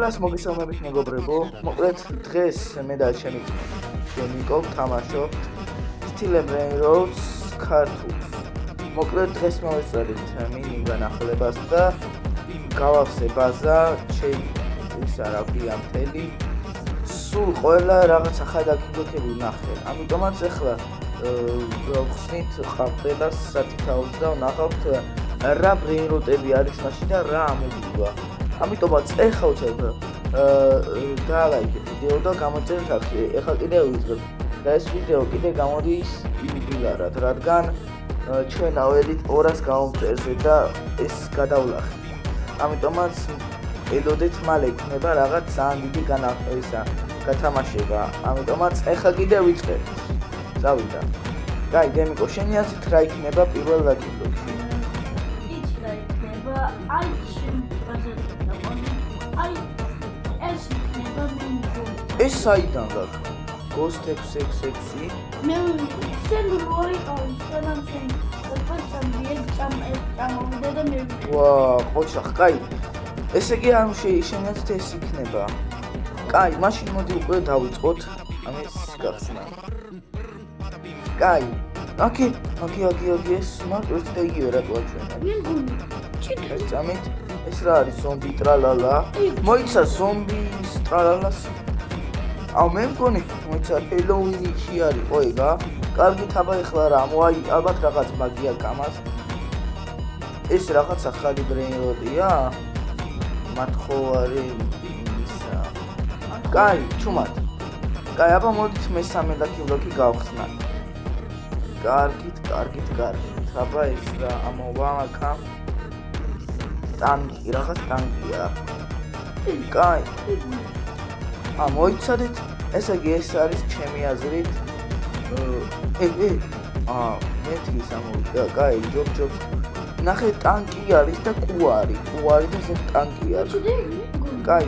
ყველას მოგესალმებით მეგობრებო. მოკლედ დღეს მე და ჩემი ნიკო თამაშობთ Steel Brain Roads ქართულს. მოკლედ დღეს მოვეწერით მინი განახლებას და გავავსე ბაზა ისა რა ქვია მთელი სულ ყველა რაღაც ახალგაზრდები ვნახე. ამიტომაც ახლა გავხსნით ყავდებას სათითაოდ და ვნახავთ რა brain rot-ები არის მასში და რა ამოგვიგვა. ამიტომაც ეხლა ვწევ დალაიქეთ ვიდეო და გამოწერეთ აქ. ეხლა კიდე ვიწყებ და ეს ვიდეო კიდე გამოდის იუბილარად, რადგან ჩვენ ავედით 200 გამომწერზე და ეს გადავლახე. ამიტომაც ელოდეთ მალე იქნება რაღაც ძალიან დიდი გათამაშება. ამიტომაც ეხლა კიდე ვიწყებ. წავიდა. გაი, დემიკო, შენი აზრით რა იქნება პირველ ლაკიბლოკში? ეს საიდან გაქვს? Ghost 666 მე სენდროი კონსტანცენ და მე ვაა, ყოჩახ, კაი. ესე იგი არ შეიძლება ეს იქნება. კაი, მაშინ მოდი უკვე დავიწყოთ ამის გახსნა. კაი. ოკეი, ეს მაგას და იგივე რატო აჩვენა? ეს წამით ეს რა არის ზომბი ტრალალა? მოიცა ზომბის ტრალალას. აუ მე მგონი მოიცა ჰელოუინი არის ხო ეგა? კარგით აბა ეხლა რა მოაი ალბათ რაღაც მაგია კამას. ეს რაღაც ახალი brain rot-ია? მათხოვარი ისა. კაი, ჩუმად. კაი, აბა მოდით მესამე ლაკიბლოკი გავხსნათ. კარგით. აბა ეს რა ამოვა აქა? ტანკი, რაღაც ტანკია. კაი. მოიცადეთ, ესე იგი ეს არის ჩემი აზრით. მეთქის ამოვიდა, კაი, ჯობ. ნახე ტანკი არის და კუარი და ეს ტანკი არის. კაი.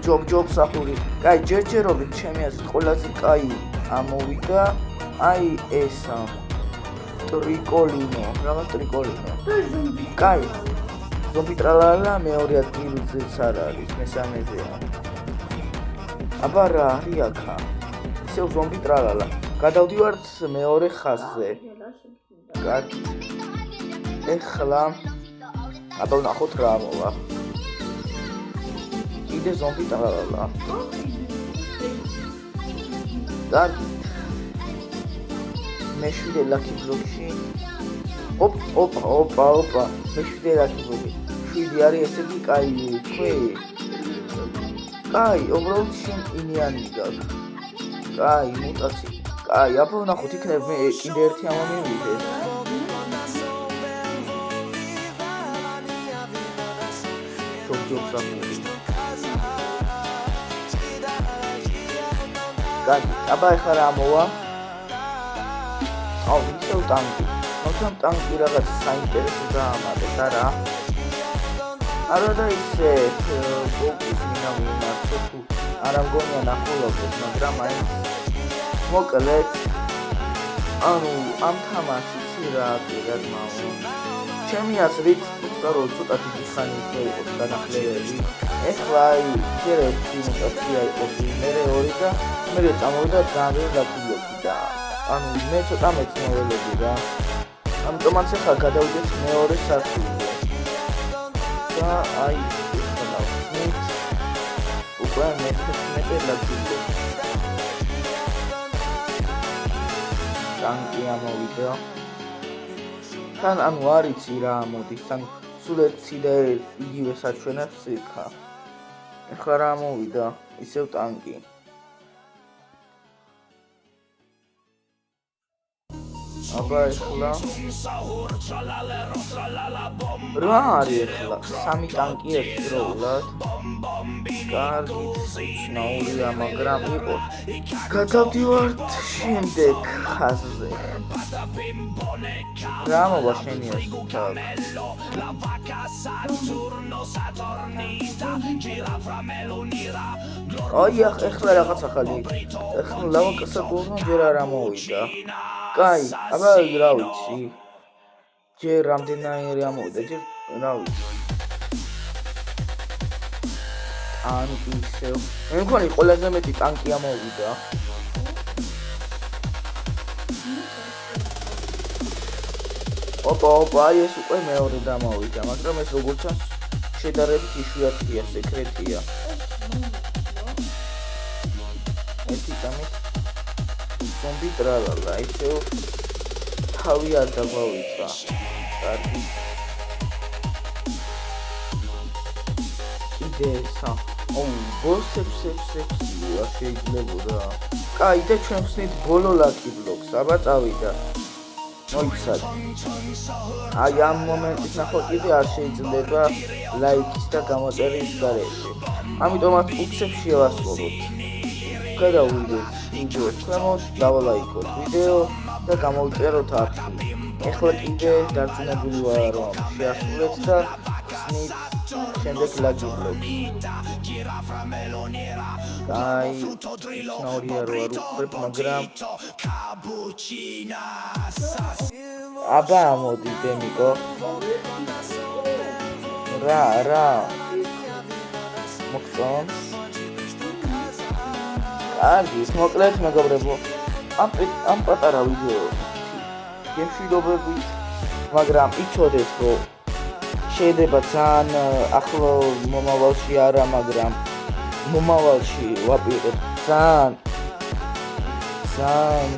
ჯობ სახური. კაი, ჯერჯერობით ჩემი აზრით ყველაზე კაი ამოვიდა. აი ესა. ტრიკოლინო. კაი. ზომბი ტრალალა მეორე ადგილზეც არ არის, მესამეზეა. აბა რა არის აქა? ისევ ზომბი ტრალალა. გადავდივართ მეორე ხაზზე. კარგი. ეხლა აბა ვნახოთ რა მოვა. კიდე ზომბი ტრალალა. კარგი. მეშვიდე ლაკიბლოკში. ოპა. მეშვიდე ლაკიბლოკი. 7 არის, ესე იგი კაი თქვი. კაი, უბრალოდ შენ ინიანი გაქვს. კაი, მუტაცი. კაი, აბა ვნახოთ იქნებ მე კიდე ერთი ამომივიდე. ჯობ სახური. კაი, აბა ეხლა რა მოვა? აუ, ისევ ტანკი. მაგრამ ტანკი რაღაც საინტერესო დაამატეთ არა? არა და ისე ფოკუს მინავიმართო თუ არ ამგონია ნახულობდეს, მაგრამ აი მოკლედ ანუ ამ თამაშიც რა პირად მაო. ჩემი აზრით უბრალოდ ცოტა დიდი ხანი იყო განახლებული. ეხლა აი ერთი მუტაცია იყო, მერე ორი და მერე წამოვიდა ძალიან ლაკიბლოკი და ანუ მე ცოტა მეცნობელები რა. ამიტომაც ახლა გადავიდეთ მეორე სართულზე. და აი ეხლა ვხსნით უკვე მე-11 ლაკიბლოკი. ტანკი ამოვიდა. თან ანუ არ იცი რა ამოდის, თან სულ ერთი და იგივე საჩვენებს იქა. ეხლა რა ამოვიდა? ისევ ტანკი. აბა ეხლა რა არის ეხლა? 3 ტანკი ერთდროულად. კარგი, ცნაურია, მაგრამ იყო. გადავდივართ შემდეგ ხაზზე. რა მოვა შენი ასეთ? აი ეხლა რაღაც ახალი. ეხლა ლავაკასა გურნო ჯერ არ ამოვიდა. კაი, აბა რა ვიცი. ჯერ რამდენაირი ამოვიდა, ჯერ რა ვიცი. ტანკი ისევ. მე მგონი ყველაზე მეტი ტანკი ამოვიდა. ოპა, აი ეს უკვე მეორე დამოვიდა, მაგრამ ეს როგორც ჩანს შედარებით იშვიათია, სეკრეტია. ერთი წამით ზომბი ტრალალა, ისევ თავი არ დაგვავიწყა. კარგი. იდეა. ბოსებს არ შეიძლებოდა. კაი, და ჩვენ ვხსნით ბოლო ლაკი ბლოკს, აბა წავიდა. მოიცადე. აი ამ მომენტის ნახოთ კიდე არ შეიძლება ლაიქის და გამოწერის გარეშე. ამიტომაც უცებს შევასრულოთ. გადავიდეთ ვიდეოს ქვემოთ, დავალაიქოთ ვიდეო და გამოვწეროთ არქივი. ეხლა კიდე დარწმუნებული ვარ რომ შეასრულეთ და ხსნით შემდეგ ლაგი ბლოკს. კაი, ნორია რო არ უყურებ, მაგრამ აბა მოდი დემიკო. რა მოგწონს? კარგი, მოკლედ მეგობრებო, ამ პატარა ვიდეო გემშვიდობებით, მაგრამ იცოდეთ რომ შეიძლება ძალიან ახლო მომავალში არა, მაგრამ მომავალში ვაპირებ ძალიან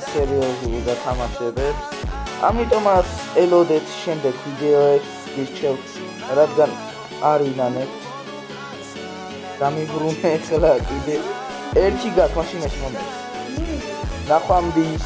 სერიოზულ გათამაშებებს. ამიტომაც ელოდეთ შემდეგ ვიდეოებს გირჩევთ, რადგან არ ინანებთ. დამიბრუნე ახლა კიდე ერთი გაქვს, მაშინ ეს მომენტი. ნახვამდის.